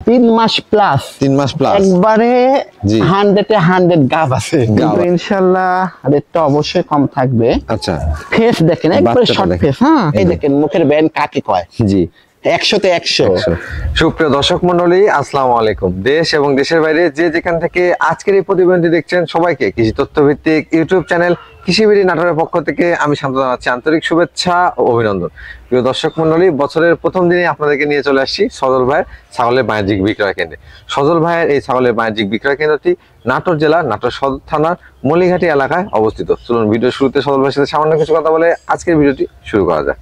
3 মাস plus 3 মাস plus একবারে 100 গাব আছে, কিন্তু ইনশাআল্লাহ রেটটা অবশ্যই কম থাকবে। আচ্ছা, ফেস দেখেন একবারে শর্ট ফেস। হ্যাঁ, এই দেখেন মুখের ব্যান্ড কাকে কয়। জি, 100-তে 100। সুপ্রিয় দর্শক মন্ডলী, আসসালামু আলাইকুম। দেশ এবং দেশের বাইরে যে যেখান থেকে আজকের এই প্রতিবেদনটি দেখছেন, সবাইকে কৃষি তথ্য ভিত্তিক ইউটিউব চ্যানেল কৃষিবিড়ি নাটোরের পক্ষ থেকে আমি শান্ত জানাচ্ছি আন্তরিক শুভেচ্ছা ও অভিনন্দন। প্রিয় দর্শক মন্ডলী, বছরের প্রথম দিনে আপনাদেরকে নিয়ে চলে আসছি সজল ভাইয়ের ছাগলের বাণিজ্যিক বিক্রয় কেন্দ্রে। সজল ভাইয়ের এই ছাগলের বাণিজ্যিক বিক্রয় কেন্দ্রটি নাটোর জেলা নাটোর সদর থানার মলিঘাটি এলাকায় অবস্থিত। চলুন ভিডিও শুরুতে সজল ভাইয়ের সাথে সামান্য কিছু কথা বলে আজকের ভিডিওটি শুরু করা যায়।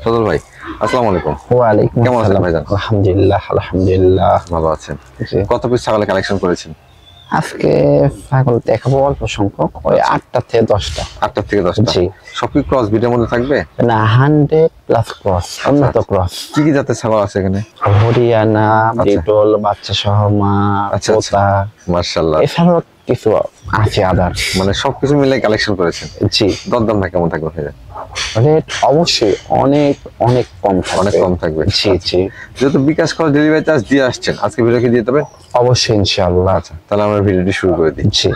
সজল ভাই, আসসালামু আলাইকুম। ওয়ালাইকুম কেমন আছেন ভাইজান? আলহামদুলিল্লাহ, আলহামদুলিল্লাহ ভালো আছেন। কত পিস ছাগলের কালেকশন করেছেন আজকে? ছাগল দেখাবো অল্প সংখ্যক, ওই 8টা থেকে 10টা। 8টা থেকে 10টা। জি। সব কি ক্রস ব্রিডের মধ্যে থাকবে? না, 100+ ক্রস, উন্নত ক্রস। কি কি জাতের ছাগল আছে এখানে? হরিয়ানা, বিটল, বাচ্চা সহ মা, তোতা, মাশাআল্লাহ। এছাড়াও কিছু আছে আদার, মানে সবকিছু মিলে কালেকশন করেছেন। জি। দরদামটা কেমন থাকবে ভাইয়া? রেট অবশ্যই অনেক অনেক কম থাকবে। অনেক কম থাকবে। জি জি। যেহেতু বিকাশ কল ডেলিভারি চার্জ দিয়ে আসছেন, আজকে ভিডিও কি দিয়ে দেবেন? অবশ্যই ইনশাআল্লাহ। আচ্ছা, তাহলে আমরা ভিডিওটি শুরু করে দিই। জি।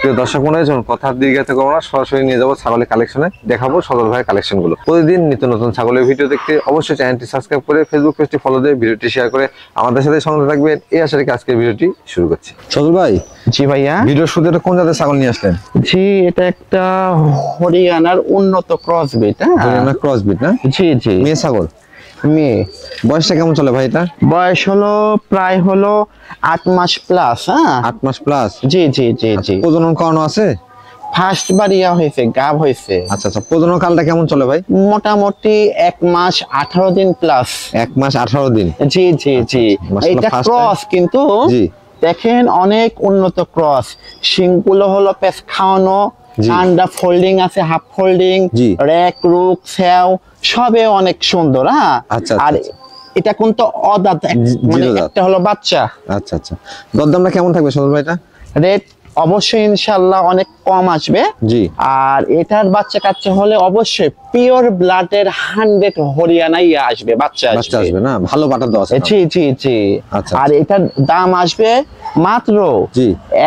প্রিয় দর্শক মনে হয়েছে কথা দীর্ঘাতে করবো না, সরাসরি নিয়ে যাবো ছাগলের কালেকশনে, দেখাবো সজল ভাইয়ের কালেকশন গুলো। প্রতিদিন নিত্য নতুন ছাগলের ভিডিও দেখতে অবশ্যই চ্যানেলটি সাবস্ক্রাইব করে ফেসবুক পেজটি ফলো দিয়ে ভিডিওটি শেয়ার করে আমাদের সাথে সঙ্গে থাকবেন, এই আশা রেখে আজকের ভিডিওটি শুরু করছি। সজল ভাই, জি ভাইয়া। ভিডিওর শুরুতে কোন জাতের ছাগল নিয়ে আসলেন? জি, এটা একটা হরিয়ানার উন্নত cross breed. Haryana cross breed না? জি জি। মেয়ে ছাগল? মেয়ে। বয়সটা কেমন চলে ভাই এটা? বয়স হলো প্রায় 8 মাস প্লাস। হ্যাঁ, 8 মাস প্লাস। জি জি জি জি। প্রজনন করানো আছে? ফার্স্ট বার ইয়া হয়েছে, গাব হয়েছে। আচ্ছা আচ্ছা, প্রজনন কালটা কেমন চলে ভাই? মোটামুটি 1 মাস 18 দিন প্লাস। 1 মাস 18 দিন। জি জি জি। এটা ক্রস, কিন্তু দেখেন অনেক উন্নত ক্রস। শিংগুলো হলো পেস খাওয়ানো, আন্ডা ফোল্ডিং আছে, হাফ ফোল্ডিং, র্যাক রুক সেও সবে অনেক সুন্দর। হ্যাঁ, আচ্ছা। আর এটা কিন্তু অদাঁত, মানে একটা হলো বাচ্চা। আচ্ছা আচ্ছা, দরদামটা কেমন থাকবে সজল ভাই? এটা রেট অবশ্যই ইনশাআল্লাহ অনেক কম আসবে। জি। আর এটার বাচ্চা কাচ্চা হলে অবশ্যই পিওর ব্লাডের 100 হরিয়ানাই আসবে, বাচ্চা আসবে না? ভালো বাটা দেওয়া আছে। জি জি জি। আর এটার দাম আসবে মাত্র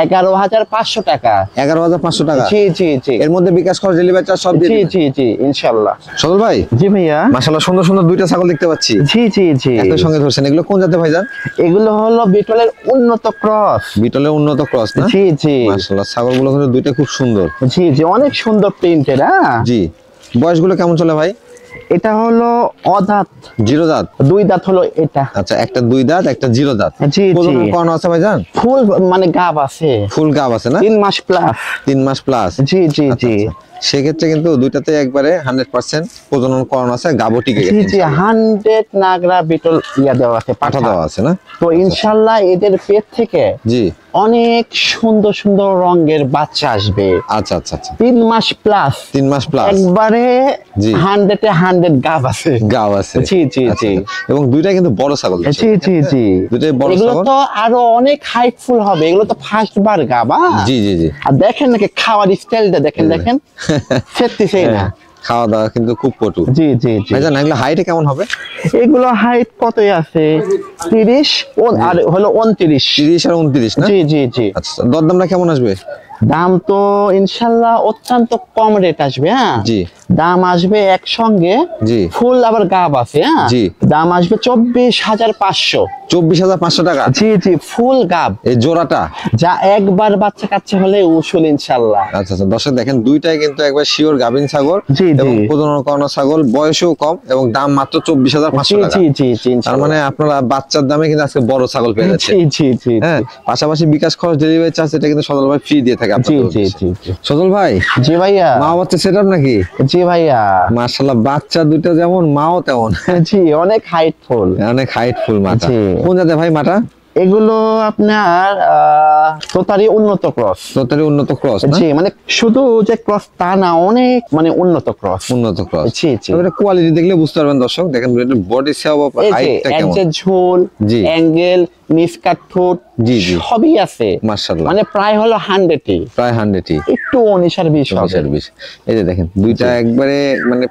11,500 টাকা। 11,500 টাকা? জি জি জি। এর মধ্যে বিকাশ খরচ, ডেলিভারি চার্জ সব দিয়ে? জি জি জি ইনশাআল্লাহ। সজল ভাই। জি ভাইয়া। মাশাআল্লাহ, সুন্দর সুন্দর দুইটা ছাগল দেখতে পাচ্ছি। জি জি জি। একই সঙ্গে ধরছেন, এগুলো কোন জাতের ভাইজান? এগুলো হলো বিটলের উন্নত ক্রস। বিটলের উন্নত ক্রস না? জি জি। মাশাআল্লাহ, ছাগলগুলো কিন্তু দুইটা খুব সুন্দর। জি জি, অনেক সুন্দর প্রিন্টের। হ্যাঁ জি। বয়সগুলো কেমন চলে ভাই? এটা হলো অদাঁত, 0 দাঁত। 2 দাঁত হলো এটা। আচ্ছা, একটা 2 দাঁত, একটা 0 দাঁত। জি জি। প্রজনন করানো আছে ভাইজান? ফুল মানে গাব আছে, ফুল গাব আছে না? 3 মাস প্লাস। 3 মাস প্লাস। জি জি জি। সেক্ষেত্রে কিন্তু দুইটাতে একবারে 100% প্রজনন করানো আছে, গাবও টিকে গেছে। জি জি, 100 নাগরা বিটল ইয়া দেওয়া আছে, পাঠা দেওয়া আছে না? তো ইনশাআল্লাহ এদের পেট থেকে জি অনেক সুন্দর সুন্দর রঙের বাচ্চা আসবে। আচ্ছা আচ্ছা আচ্ছা। 3 মাস প্লাস। 3 মাস প্লাস একবারে 100 গাব আছে। গাব আছে। জি জি জি। এবং দুইটা কিন্তু বড় ছাগল। জি জি জি। দুইটাই বড় ছাগল। এগুলো তো আরো অনেক হাইটফুল হবে, এগুলো তো ফার্স্ট বার গাব। জি জি জি। আর দেখেন নাকি খাওয়ার স্টাইলটা দেখেন, দেখেন সেটতেছেই না। খাওয়া দাওয়া কিন্তু খুব পটু। জি জি জি। ভাইজান, এগুলো হাইটে কেমন হবে? এগুলো হাইট কতই আছে? 30 আর হলো 29। 30 আর 29 না? জি জি জি। আচ্ছা, দরদামটা কেমন আসবে? দাম তো ইনশাআল্লাহ অত্যন্ত কম রেট আসবে। হ্যাঁ, জি। দাম আসবে একসঙ্গে। জি। ফুল আবার গাব আছে। হ্যাঁ, জি। দাম আসবে 24,500। 24,500 টাকা? জি জি, ফুল গাব এই জোড়াটা, যা একবার বাচ্চা কাচ্চা হলে উসুল ইনশাআল্লাহ। আচ্ছা আচ্ছা, দর্শক দেখেন দুইটাই কিন্তু একবার শিওর গাভিন ছাগল এবং প্রজনন করানো ছাগল, বয়সও কম এবং দাম মাত্র 24,500 টাকা। জি জি জি। তার মানে আপনারা বাচ্চার দামে কিন্তু আজকে বড় ছাগল পেয়ে যাচ্ছেন। জি জি জি। হ্যাঁ, পাশাপাশি বিকাশ খরচ, ডেলিভারি চার্জ এটা কিন্তু সজল ভাই ফ্রি দিয়ে থাকে আপনাদের। জি জি জি। সজল ভাই। জি ভাইয়া। মা বাচ্চা সেটআপ নাকি? জি ভাইয়া। মাশাআল্লাহ, বাচ্চা দুটো যেমন মাও তেমন। জি, অনেক হাইটফুল। অনেক হাইটফুল মাটা। জি। কোন জাতের ভাই মাটা? এগুলো আপনার তোতারি উন্নত ক্রস। তোতারি উন্নত ক্রস না? জি, মানে শুধু যে ক্রস তা না, অনেক মানে উন্নত ক্রস। উন্নত ক্রস। জি জি। এটা কোয়ালিটি দেখলে বুঝতে পারবেন দর্শক। দেখেন বডি শেপ, হাইটটা কেমন, ঝোল, অ্যাঙ্গেল, নিস্কাট ঠোঁট জি জি সবই আছে মাশাআল্লাহ, মানে প্রায় হলো 100ই, প্রায় 100ই, একটু 19 আর 20 হবে। 19 আর 20। এই যে দেখেন দুইটা একবারে মানে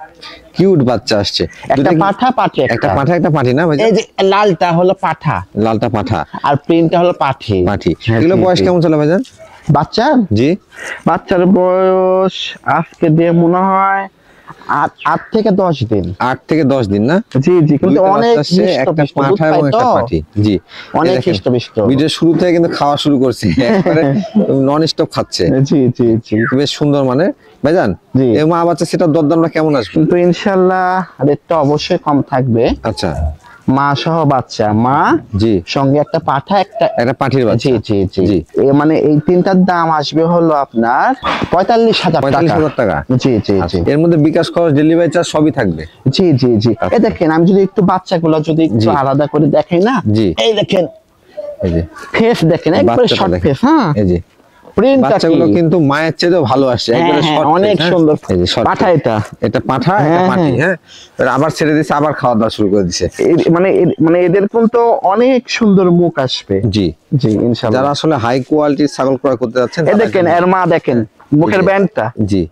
কিউট বাচ্চা আসছে, একটা পাঠা পাঠি, একটা পাঠা একটা পাঠি না ভাই? এই যে লালটা হলো পাঠা, লালটা পাঠা আর প্রিন্টটা হলো পাঠি। পাঠি। এগুলো বয়স কেমন চলে ভাইজান? বাচ্চা জি, বাচ্চার বয়স আজকে দিয়ে মনে হয় 8 থেকে 10 দিন। 8 থেকে 10 দিন না? জি জি, কিন্তু দুইটা অনেক বাচ্চা আসছে, একটা হৃষ্টপুষ্ট, পাঠা এবং একটা পাঠি। জি, অনেক এই দেখেন, হৃষ্টপুষ্ট। ভিডিও শুরু থেকে কিন্তু খাওয়া শুরু করছে, একবারে নন স্টপ খাচ্ছে। জি জি জি, বেশ সুন্দর মানে ভাইজান। জি। এই মা বাচ্চা সেটা দরদামটা কেমন আসবে? কিন্তু ইনশাআল্লাহ রেটটা অবশ্যই কম থাকবে। আচ্ছা, মা সহ বাচ্চা, মা জি, সঙ্গে একটা পাঠা, একটা একটা পাঠির বাচ্চা। জি জি জি জি। মানে এই তিনটার দাম আসবে হলো আপনার 45,000 টাকা। 45,000 টাকা। জি জি আচ্ছা, জি এর মধ্যে বিকাশ খরচ, ডেলিভারি চার্জ সবই থাকবে। জি জি জি। এই দেখেন, আমি যদি একটু বাচ্চাগুলো যদি একটু জি। আলাদা করে দেখাই না, জি। এই দেখেন এই যে ফেস দেখেন, একবারে বাচ্চাটা শর্ট দেখেন। ফেস। হ্যাঁ, এই যে প্রিন্টটা বাচ্চাগুলো কিন্তু মায়ের চেয়েও ভালো আসছে, একবারে হ্যাঁ, শর্ট, অনেক সুন্দর এই যে short পাঠা face। এটা। এটা পাঠা, এটা হ্যাঁ, পাঠি। হ্যাঁ। হ্যাঁ, এবার আবার ছেড়ে দিছে, আবার খাওয়া দাওয়া শুরু করে দিছে। মানে এদের কিন্তু অনেক সুন্দর মুখ আসবে। জি, জি ইনশাআল্লাহ। যারা আসলে হাই কোয়ালিটির ছাগল ক্রয় করতে যাচ্ছেন, এই দেখেন এর মা দেখেন মুখের ব্যান্ডটা। জি,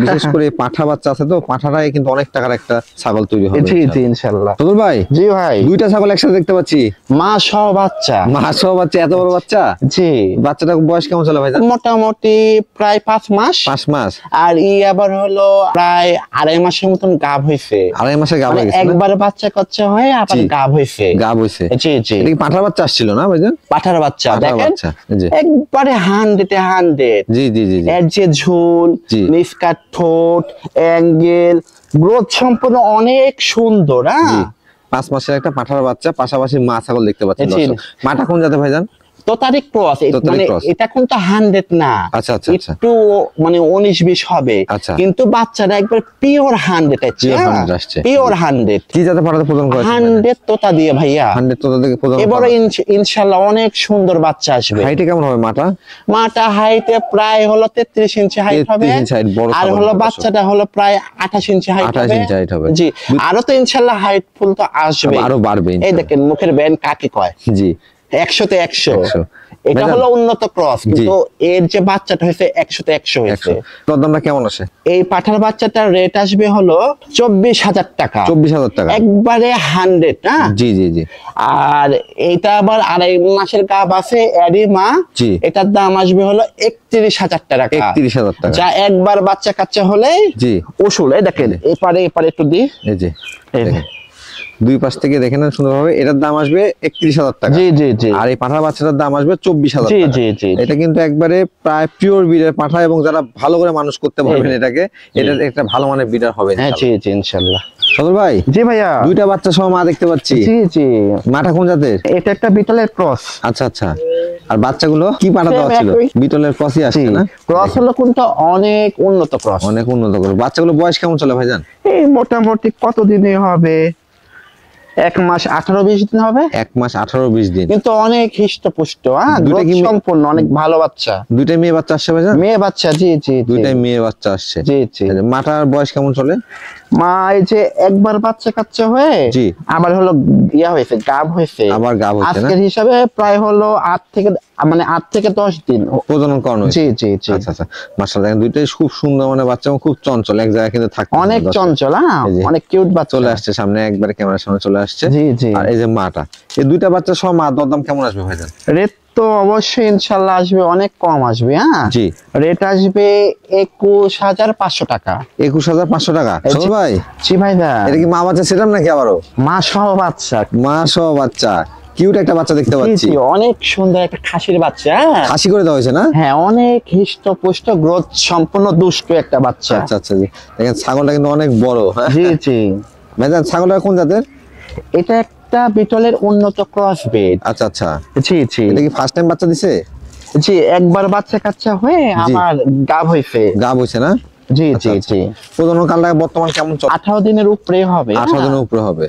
বিশেষ করে পাঠা বাচ্চা আছে তো, পাঠাটাই কিন্তু অনেক টাকার একটা ছাগল তৈরি হবে। জি জি ইনশাআল্লাহ। সদর ভাই, জি ভাই, দুইটা ছাগল একসাথে দেখতে পাচ্ছি, মা সহ বাচ্চা। মা সহ বাচ্চা, এত বড় বাচ্চা। জি, বাচ্চাটার বয়স কেমন চলে ভাই? মোটামুটি প্রায় 5 মাস। 5 মাস। আর আবার হলো প্রায় 2.5 মাসের মতন গাব হয়েছে। 2.5 মাসে গাব মানে হয়ে গেছে না? একবার বাচ্চা কাচ্চা হয়ে আবার জি। গাব হয়েছে। গাব হইছে। জি জি, এটা কি পাঠার বাচ্চা আসছিল না ভাইজান? পাঠার বাচ্চা পাঠার দেখেন, বাচ্চা, জি একবারে 100 জি জি জি জি। এর যে ঝুল, জি। নিস্কাট ঠোঁট, অ্যাঙ্গেল, গ্রোথ সম্পূর্ণ অনেক সুন্দর। জি, হ্যাঁ, 5 মাসের একটা পাঠার বাচ্চা, পাশাপাশি মা ছাগল দেখতে পাচ্ছেন জি। দর্শক। মাটা কোন জাতের ভাইজান? তোতারি ক্রস, তোতারি মানে cross। এটা কিন্তু 100 না, আচ্ছা আচ্ছা আচ্ছা, একটু মানে 19-20 হবে। আচ্ছা। কিন্তু বাচ্চাটা একবার পিওর 100 আছে। Pure 100 আসছে। পিওর 100, কি জাতের পাঠাতে প্রদান করেছেন? 100 তোতা দিয়ে ভাইয়া। 100 তোতা থেকে প্রদান এবারে করা। ইনশাআল্লাহ অনেক সুন্দর বাচ্চা আসবে। হাইটে কেমন হবে মাটা? মাটা হাইটে প্রায় হলো 33 ইঞ্চি হাইট হবে। 33 ইঞ্চি height, বড় আর ছাগল হলো হবে বাচ্চাটা হলো প্রায় 28 ইঞ্চি হাইট 28 হবে। ইঞ্চি height হবে। জি, আরো তো ইনশাআল্লাহ হাইট ফুল তো আসবে, আরো বাড়বে এই ইনশাআল্লাহ। দেখেন মুখের ব্যান্ড কাকে কয়, জি, 100-তে 100। 100। এটা ভাইজান? হলো উন্নত ক্রস, কিন্তু এর যে বাচ্চাটা হয়েছে 100-তে 100 হয়েছে। 100। দরদামটা কেমন আসে? এই পাঠার বাচ্চাটার রেট আসবে হলো 24,000 টাকা, 24,000 টাকা। একবারে 100। হ্যাঁ, জি জি জি আর এইটা আবার 2.5 মাসের গাব আছে এরই মা। জি। এটার দাম আসবে হলো 31,000 টাকা। 31,000 টাকা। যা একবার বাচ্চা কাচ্চা হলে জি। ওষুধ। এই দেখেন এপারে একটু দি। এই যে এই দেখেন, দুই পাশ থেকে দেখেন সুন্দরভাবে। এটার দাম আসবে 31,000 টাকা। জি জি জি আর এই পাঠার বাচ্চাটার দাম আসবে 24,000 জি টাকা। জি জি। এটা কিন্তু একবারে প্রায় পিওর ব্রিডের পাঠা, এবং যারা ভালো করে মানুষ করতে পারবেন এটাকে, এটা একটা ভালো মানের ব্রিডার হবে হ্যাঁ জি ইনশাআল্লাহ। জি ইনশাআল্লাহ। সদর ভাই, জি ভাইয়া, দুইটা বাচ্চা সহ মা দেখতে পাচ্ছি। জি জি, মাটা কোন জাতের? এটা একটা বিটলের ক্রস। আচ্ছা আচ্ছা। আর বাচ্চাগুলো কি পাঠা দেওয়া Same ছিল? একই। বিটলের ক্রসই জি, আসছে না? ক্রস হলো কিন্তু অনেক উন্নত ক্রস। অনেক উন্নত করে। বাচ্চাগুলো বয়স কেমন চলে ভাইজান? এই মোটামুটি কত দিনে হবে, 1 মাস 18-20 দিন হবে। 1 মাস 18-20 দিন। কিন্তু অনেক হৃষ্টপুষ্ট। হ্যাঁ, দুইটা গ্রোথ কি সম্পূর্ণ, অনেক ভালো বাচ্চা। দুইটাই মেয়ে বাচ্চা আসছে ভাইজান? মেয়ে বাচ্চা, জি জি জি। দুইটাই মেয়ে বাচ্চা আসছে। জি জি। মাটার বয়স কেমন চলে? মা এই যে একবার বাচ্চা কাচ্চা হয়ে জি। আবার হলো ইয়া হয়েছে, গাব হয়েছে। আবার গাব হচ্ছে না? আজকের হিসাবে প্রায় হলো 8 থেকে 10 দিন প্রজনন করানো হয়েছে। জি জি জি। আচ্ছা আচ্ছা, মাশাআল্লাহ, দেখেন দুইটাই খুব সুন্দর মানে বাচ্চা, এবং খুব চঞ্চল, এক জায়গায় কিন্তু থাকে অনেক চঞ্চল। হ্যাঁ, এই যে অনেক কিউট বাচ্চা চলে আসছে সামনে, একবারে ক্যামেরার সামনে চলে আসছে। জি জি। আর এই যে মাটা, এই দুইটা বাচ্চা সহ মা দরদাম কেমন আসবে ভাইজান? রেট তো অবশ্যই ইনশাআল্লাহ আসবে, অনেক কম আসবে। হ্যাঁ জি। রেট আসবে 21,500 টাকা। 21,500 টাকা। এই যে- সদর ভাই, জি ভাইদা, এটা কি মা বাচ্চা সেটাম নাকি আবারও? মা সহ বাচ্চা। মা সহ বাচ্চা, কিউট একটা বাচ্চা দেখতে জি পাচ্ছি। জি, অনেক সুন্দর একটা খাসির বাচ্চা। খাসি করে দেওয়া হয়েছে না? হ্যাঁ, অনেক হৃষ্টপুষ্ট, গ্রোথ সম্পূর্ণ, দুষ্টু একটা বাচ্চা। আচ্ছা আচ্ছা, জি। দেখেন ছাগলটা কিন্তু অনেক বড়। হ্যাঁ জি জি, ভাইজান, ছাগলটা কোন জাতের? এটা একটা বিটলের উন্নত ক্রস ব্রিড। আচ্ছা আচ্ছা, জি জি এটা কি ফার্স্ট টাইম বাচ্চা দিছে? জি, একবার বাচ্চা কাচ্চা হয়ে আবার গাব হয়েছে। গাব হইছে না? জি আচ্ছা, জি আচ্ছা। জি, প্রজনন কালটা বর্তমান কেমন চলে? 18 দিনের উপরে হবে। 18 দিনের উপরে হবে।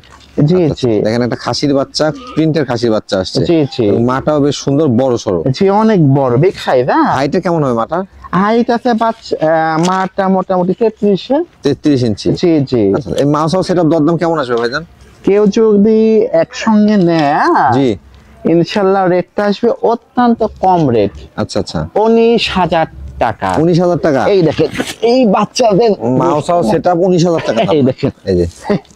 জি আচ্ছা, জি দেখেন একটা খাসির বাচ্চা, প্রিন্টের খাসির বাচ্চা আসছে। জি জি এবং মাটাও বেশ সুন্দর, বড় সরো। জি, অনেক বড়, বিগ সাইজ। হ্যাঁ, হাইটে কেমন হবে মাটা? হাইট আছে মাটা মোটামুটি 33। 33 ইঞ্চি। জি জি, আচ্ছা, এই মাউস হাউস সেটআপ দরদাম কেমন আসবে ভাইজান? কেউ যদি একসঙ্গে নেয়, জি। ইনশাল্লাহ রেটটা আসবে অত্যন্ত কম রেট। আচ্ছা আচ্ছা, 19,000 টাকা। 19,000 টাকা। এই দেখেন এই বাচ্চাদের মাউসাও সেটআপ 19,000 টাকা। এই দেখেন, এই যে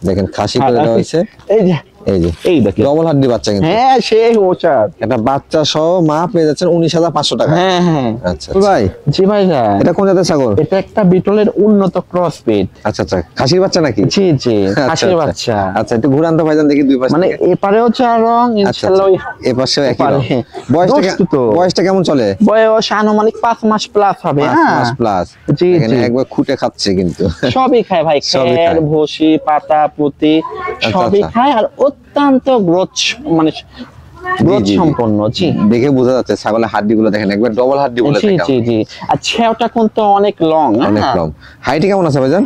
দেখেন খাসি করে দেওয়া হয়েছে। এই যে এই যে এই দেখেন ডবল হাড্ডি বাচ্চা কিন্তু। হ্যাঁ সেই ওচার এটা বাচ্চা সহ মা পেয়ে যাচ্ছেন 19,500 টাকা। হ্যাঁ হ্যাঁ। আচ্ছা ভাই, জি ভাইজান, এটা কোন জাতের ছাগল? এটা একটা বিটলের উন্নত ক্রস ব্রিড। আচ্ছা আচ্ছা, খাসির বাচ্চা নাকি? জি জি, আচ্ছা, খাসির আচ্ছা। বাচ্চা। আচ্ছা, একটু ঘুরান তো ভাইজান দেখি দুই পাশে। মানে এপারেও চার রং, আচ্ছা ইনশাআল্লাহ এ পাশেও একই রং। এপারে। বয়সটা তো বয়সটা কেমন চলে? বয়স আনুমানিক 5 মাস প্লাস হবে। 5 হ্যাঁ মাস প্লাস। জি এখানে জি, একবার খুঁটে খাচ্ছে কিন্তু। সবই খায় ভাই, সবই খের খায়। ভুসি পাতা পুঁতি সবই আচ্ছা। খায়, আর অত্যন্ত গ্রোথ মানে গ্রোথ জি, জি। সম্পন্ন। জি দেখে বোঝা যাচ্ছে ছাগলের হাড্ডি গুলো দেখেন, একবার ডবল হাড্ডি বলে জি জি জি। আর ছেওটা কিন্তু অনেক লং, অনেক কম। হাইটে কেমন আছে ভাইজান?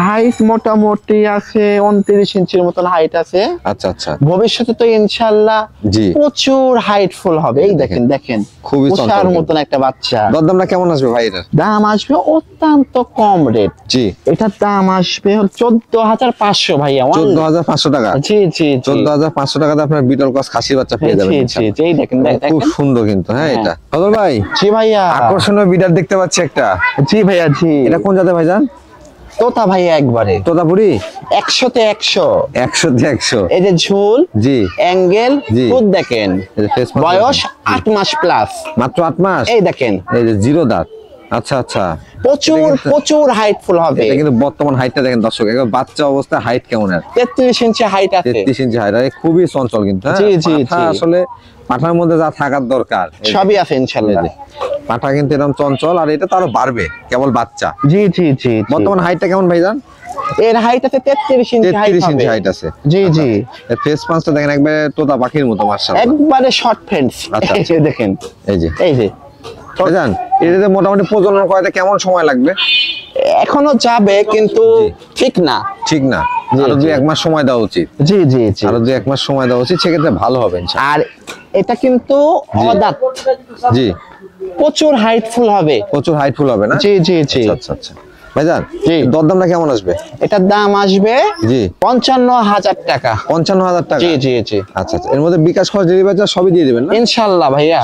হাইট মোটামুটি আছে 29 ইঞ্চির মতন হাইট আছে। আচ্ছা আচ্ছা, ভবিষ্যতে তো ইনশাআল্লাহ জি প্রচুর হাইটফুল হবে। এই দেখেন দেখেন খুবই চঞ্চল উষার কিন্তু। মতন একটা বাচ্চা। দরদামটা কেমন আসবে ভাই এটার? দাম আসবে অত্যন্ত কম রেট। জি, এটার দাম আসবে 14,500 ভাইয়া। 14,500 টাকা। জি জি জি 14,500 টাকাতে আপনার বিটল ক্রস খাসির বাচ্চা পেয়ে যাবেন জি জি ইনশাআল্লাহ। জি, এই দেখেন খুব দেখেন। সুন্দর কিন্তু। হ্যাঁ, হ্যাঁ। এটা ফজল ভাই, জি ভাইয়া, আকর্ষণীয় বিডার দেখতে পাচ্ছি একটা। জি ভাইয়া জি। এটা কোন জাতের ভাইজান? তোতা ভাইয়া একবারে তোতাপুরি। 100-তে 100। 100-তে 100। এই যে ঝুল জি, অ্যাঙ্গেল জি। খুদ দেখেন। এই যে face mask বয়স দেখেন। 8 মাস প্লাস। মাত্র 8 মাস। এই দেখেন এই যে জিরো দাঁত। আচ্ছা আচ্ছা, প্রচুর এটা কিন্তু- প্রচুর হাইটফুল হবে। এটা কিন্তু বর্তমান হাইটটা দেখেন দর্শক, একবার বাচ্চা অবস্থায় হাইট কেমন? 33 ইঞ্চি হাইট আছে। 33 ইঞ্চি হাইট, আর খুবই চঞ্চল কিন্তু। হ্যাঁ, জি, জি, পাঠা জি। আসলে পাঠার মধ্যে যা থাকার দরকার এই যে, সবই আছে এই ইনশাআল্লাহ। যে, পাঠা কিন্তু এরকম চঞ্চল, আর এটা তো আরো বাড়বে, কেবল বাচ্চা। জি জি জি জি। বর্তমান হাইটটা কেমন ভাইজান? এর হাইট আছে 33 ইঞ্চি হাইট 33 হবে। ইঞ্চি হাইট আছে। জি জি, এর ফেস পাঁচটা দেখেন একবারে তোতা পাখির মতো মাশাআল্লাহ। একবারে শর্ট ফেন্স। আচ্ছা, এই যে দেখেন, এই যে এই যে ভাইজান, এটাতে মোটামুটি প্রজনন করাতে কেমন সময় লাগবে? এখনো যাবে কিন্তু ঠিক না। ঠিক না, জি, আরো জি। 2-1 মাস সময় দেওয়া উচিত। জি জি জি। আরো 2-1 মাস সময় দেওয়া উচিত, সেক্ষেত্রে ভালো হবে ইনশাআল্লাহ। আর এটা কিন্তু অদাঁত, জি, প্রচুর হাইটফুল হবে। প্রচুর হাইটফুল হবে না? জি জি জি। আচ্ছা আচ্ছা আচ্ছা ভাইজান, জি। দরদামটা কেমন আসবে? এটার দাম আসবে জি, 55,000 টাকা। 55,000 টাকা। জি জি জি, আচ্ছা আচ্ছা, এর মধ্যে বিকাশ খরচ ডেলিভারি চার্জ সবই দিয়ে দিবেন না? ইনশাআল্লাহ ভাইয়া।